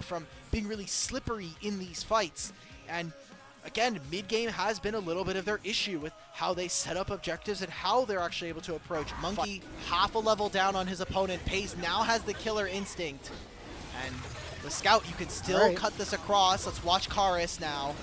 from being really slippery in these fights. And again, mid-game has been a little bit of their issue with how they set up objectives and how they're actually able to approach. Monkey half a level down on his opponent. Paze now has the killer instinct. And the Scout, you can still cut this across. Let's watch Karis now.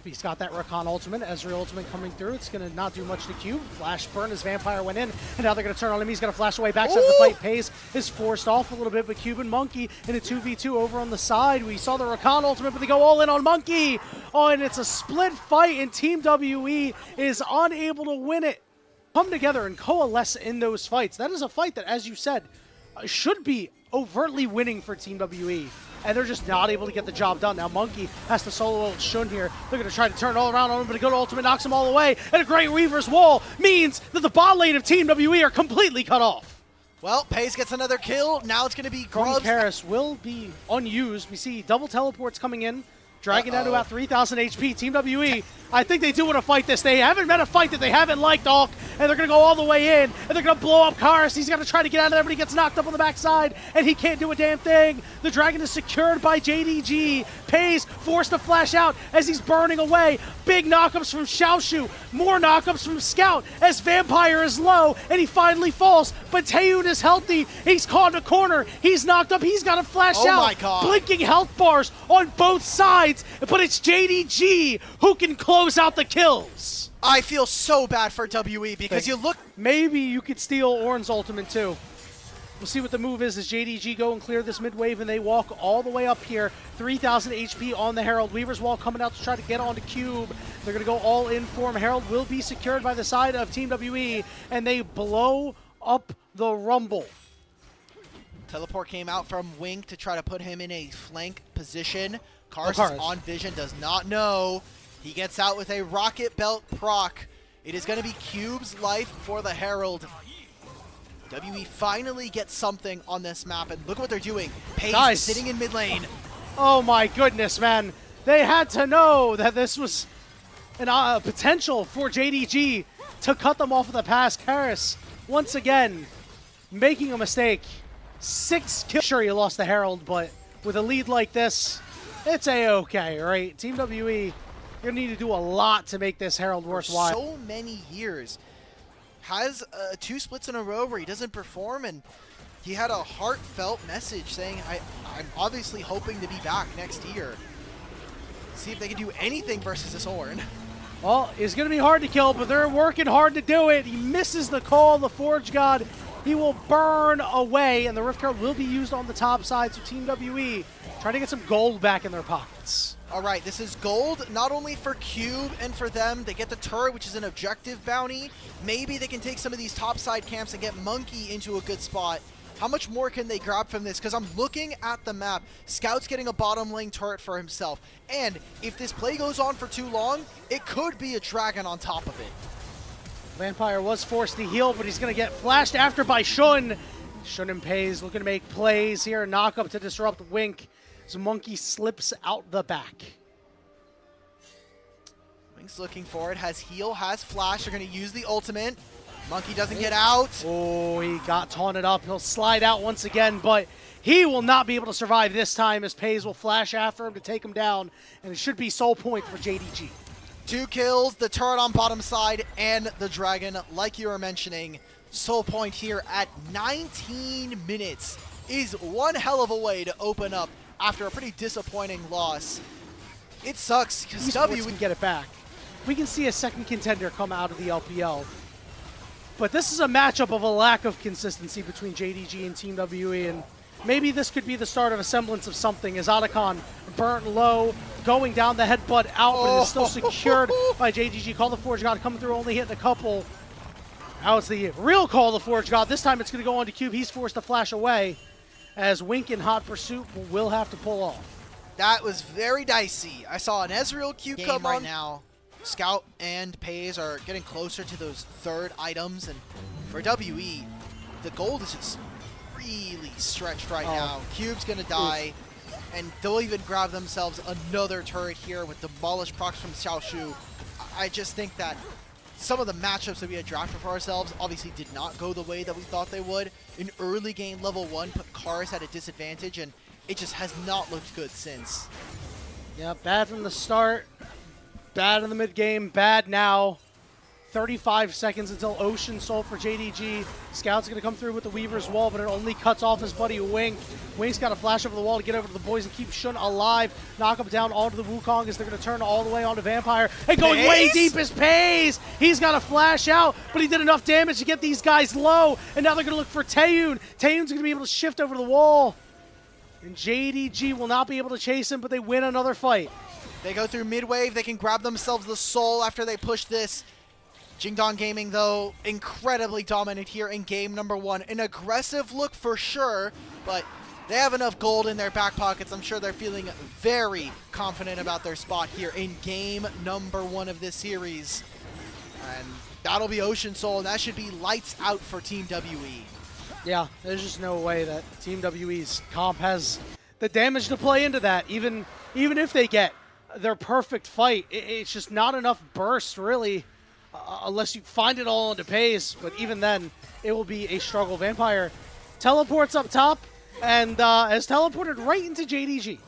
He's got that Rakan ultimate, Ezreal ultimate coming through. It's going to not do much to Cube. Flash burn as Vampire went in, and now they're going to turn on him. He's going to flash away. Backside of the fight. Paze is forced off a little bit, but Cube and Monkey in a 2v2 over on the side. We saw the Rakan ultimate, but they go all in on Monkey. Oh, and it's a split fight, and Team WE is unable to win it. Come together and coalesce in those fights. That is a fight that, as you said, should be overtly winning for Team WE. And they're just not able to get the job done. Now Monkey has to solo ult Shun here. They're going to try to turn it all around on him, but a good ultimate knocks him all away. And a great Reaver's Wall means that the bot lane of Team WE are completely cut off. Well, Paze gets another kill. Now it's going to be Grubs. Karis will be unused. We see double teleports coming in. Dragging down to about 3,000 HP. Team WE, I think they do want to fight this. They haven't met a fight that they haven't liked, Alk, and they're going to go all the way in, and they're going to blow up Karis. He's got to try to get out of there, but he gets knocked up on the backside, and he can't do a damn thing. The Dragon is secured by JDG. Paze forced to flash out as he's burning away. Big knockups from Xiaoshu. More knockups from Scout as Vampire is low, and he finally falls. But Taeyoon is healthy. He's caught in a corner. He's knocked up. He's got to flash out. Oh my God. Blinking health bars on both sides, but it's JDG who can close out the kills. I feel so bad for WE because you look... Maybe you could steal Ornn's ultimate too. We'll see what the move is as JDG go and clear this mid wave, and they walk all the way up here. 3,000 HP on the Herald. Weaver's Wall coming out to try to get onto Cube. They're going to go all in for him. Herald will be secured by the side of Team WE, and they blow up the Rumble. Teleport came out from Wink to try to put him in a flank position. Karis is on vision, does not know. He gets out with a Rocket Belt proc. It is going to be Cube's life for the Herald. WE finally gets something on this map, and look what they're doing. Paze is sitting in mid lane. Oh my goodness, man. They had to know that this was an potential for JDG to cut them off of the pass. Karis, once again, making a mistake. 6 kills. Sure, you lost the Herald, but with a lead like this, it's A-okay, right? Team WE, you're going to need to do a lot to make this Herald worthwhile. For so many years. Has 2 splits in a row where he doesn't perform, and he had a heartfelt message saying, I'm obviously hoping to be back next year. See if they can do anything versus this Ornn. Well, it's going to be hard to kill, but they're working hard to do it. He misses the call, the Forge God. He will burn away, and the Rift Herald will be used on the top side, so Team WE trying to get some gold back in their pockets. All right, this is gold not only for Cube and for them. They get the turret, which is an objective bounty. Maybe they can take some of these topside camps and get Monkey into a good spot. How much more can they grab from this? Because I'm looking at the map. Scout's getting a bottom lane turret for himself. And if this play goes on for too long, it could be a Dragon on top of it. Vampire was forced to heal, but he's going to get flashed after by Shun. Shun and Paze looking to make plays here. Knock up to disrupt Wink. As Monkey slips out the back. Wink's looking for it. Has heal, has flash. They're going to use the ultimate. Monkey doesn't get out. Oh, he got taunted up. He'll slide out once again, but he will not be able to survive this time as Paze will flash after him to take him down. And it should be soul point for JDG. 2 kills, the turret on bottom side, and the Dragon, like you were mentioning. Soul point here at 19 minutes is one hell of a way to open up after a pretty disappointing loss. It sucks because W can get it back. We can see a second contender come out of the LPL. But this is a matchup of a lack of consistency between JDG and Team WE, and maybe this could be the start of a semblance of something as Otacon burnt low, going down the headbutt out, but it is still secured by JDG. Call the Forge God coming through, only hitting a couple. Now it's the real Call the Forge God. This time it's going to go on to Cube. He's forced to flash away as Wink in hot pursuit will have to pull off. That was very dicey. I saw an Ezreal Cube come right now. Scout and Paze are getting closer to those third items, and for WE, the gold is just really stretched right now. Cube's gonna die, and they'll even grab themselves another turret here with demolished procs from Xiaoshu. I just think that some of the matchups that we had drafted for ourselves obviously did not go the way that we thought they would. In early game level 1, put Karis at a disadvantage, and it just has not looked good since. Yeah, bad from the start, bad in the mid game, bad now. 35 seconds until Ocean Soul for JDG. Scout's going to come through with the Weaver's Wall, but it only cuts off his buddy Wink. Wink's got to flash over the wall to get over to the boys and keep Shun alive. Knock him down onto the Wukong as they're going to turn all the way onto Vampire. And going way deep is Pays. He's got to flash out, but he did enough damage to get these guys low. And now they're going to look for Taeyun. Taeyun's going to be able to shift over the wall. And JDG will not be able to chase him, but they win another fight. They go through mid-wave. They can grab themselves the soul after they push this. Jingdong Gaming, though, incredibly dominant here in game number 1. An aggressive look for sure, but they have enough gold in their back pockets. I'm sure they're feeling very confident about their spot here in game number 1 of this series. And that'll be Ocean Soul, and that should be lights out for Team WE. Yeah, there's just no way that Team WE's comp has the damage to play into that. Even if they get their perfect fight, it's just not enough burst, really. Unless you find it all into Pays, but even then, it will be a struggle. Vampire teleports up top and has teleported right into JDG.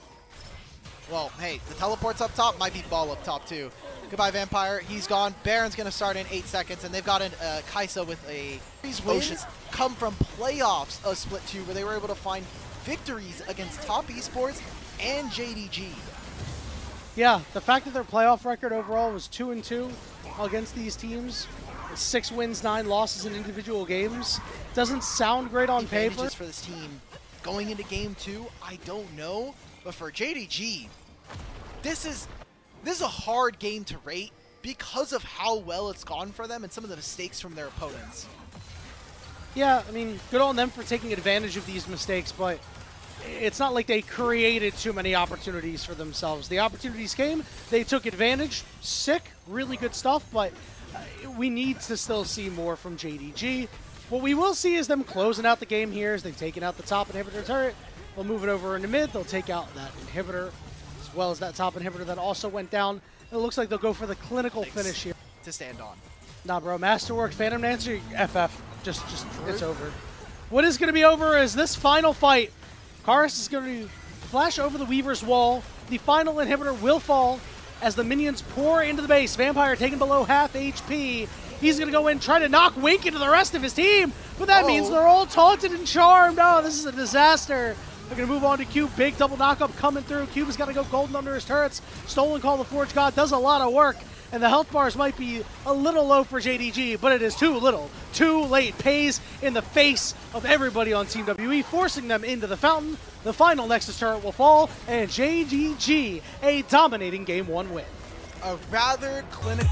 Well, hey, the teleports up top might be ball up top too. Goodbye, Vampire. He's gone. Baron's going to start in 8 seconds, and they've got an Kaisa with a... These wins come from playoffs of Split 2, where they were able to find victories against top Esports and JDG. Yeah, the fact that their playoff record overall was 2-2 against these teams, 6 wins, 9 losses in individual games, doesn't sound great on paper. For this team going into game 2, I don't know, but for JDG, this is a hard game to rate because of how well it's gone for them and some of the mistakes from their opponents. Yeah, I mean, good on them for taking advantage of these mistakes, but it's not like they created too many opportunities for themselves. The opportunities came, they took advantage. Sick, really good stuff, but we need to still see more from JDG. What we will see is them closing out the game here as they've taken out the top inhibitor turret. They'll move it over into mid. They'll take out that inhibitor as well as that top inhibitor that also went down. It looks like they'll go for the clinical finish here. To stand on. Nah, bro, Masterwork, Phantom Dancer, FF. Just it's over. What is going to be over is this final fight. Karis is going to flash over the Weaver's Wall. The final inhibitor will fall as the minions pour into the base. Vampire taken below half HP. He's going to go in, try to knock Wink into the rest of his team, but that means they're all taunted and charmed. Oh, this is a disaster. They're going to move on to Cube. Big double knockup coming through. Cube has got to go golden under his turrets. Stolen Call the Forge God does a lot of work, and the health bars might be a little low for JDG, but it is too little, too late. Pays in the face of everybody on Team WE, forcing them into the fountain. The final Nexus turret will fall, and JDG, a dominating Game 1 win. A rather clinical...